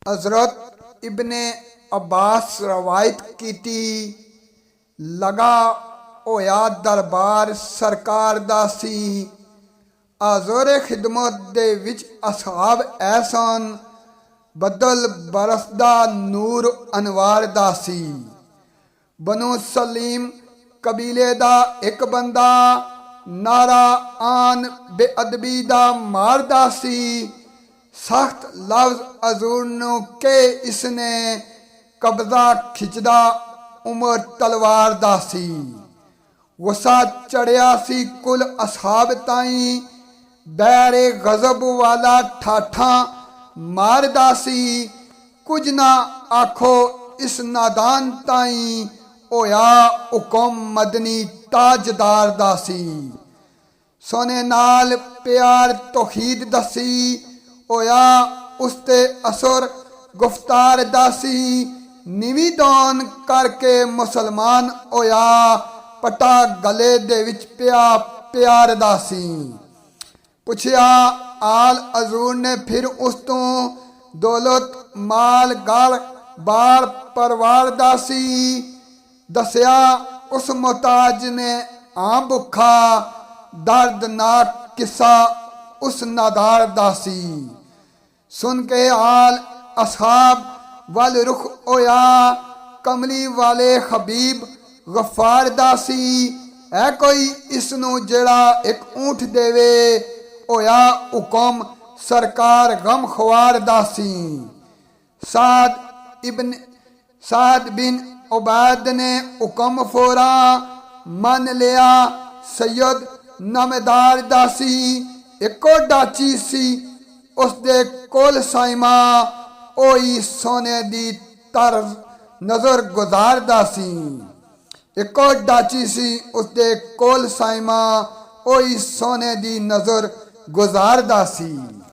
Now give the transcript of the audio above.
हजरत इब्ने अब्बास रवायत कीती लगा होया दरबार सरकार दा सी। आज़ोरे खिदमत दे विच असहाब ऐसन बदल बरसदा नूर अनवार दा सी। बनु सलीम कबीले दा एक बंदा नारा आन बेअदबी दा मारदा सी। सख्त लफ्ज हजूर नू के इसने कब्जा खिंचदा उमर तलवार दा सी। गुस्सा चढ़िया सी कुल असहाब ताई बैरे गजब वाला ठाठा मारदा सी। कुछ ना आखो इस नादान ताई होया हुक्म मदनी ताजदार दा सी। सोने नाल प्यार तौहीद दसी होया उसते असर गुफ्तार दासी। निवीदान करके मुसलमान होया पटा गले दे विच पिया प्यार दासी। पुछया आल हजूर ने फिर उस तो दौलत माल गल बार परवार दासी। दसिया उस मोहताज ने आम भुखा दर्दनाक किस्सा उस नादार दासी। सुन के आल असहाब वल रुख होया कमली वाले हबीब गफार दासी। है कोई इसनू जेड़ा एक ऊंट देवे होया हुक्म सरकार गम ख्वार दासी। साद बिन उबैद ने हुक्म फोरा मन लिया सैयद नमदार दासी। एको डाची सी उसदे कोल साइमा ओई सोने दी तरज नजर गुजार दासी। एको डाची सी उसदे कोल साइमा ओई सोने दी नजर गुजार दासी।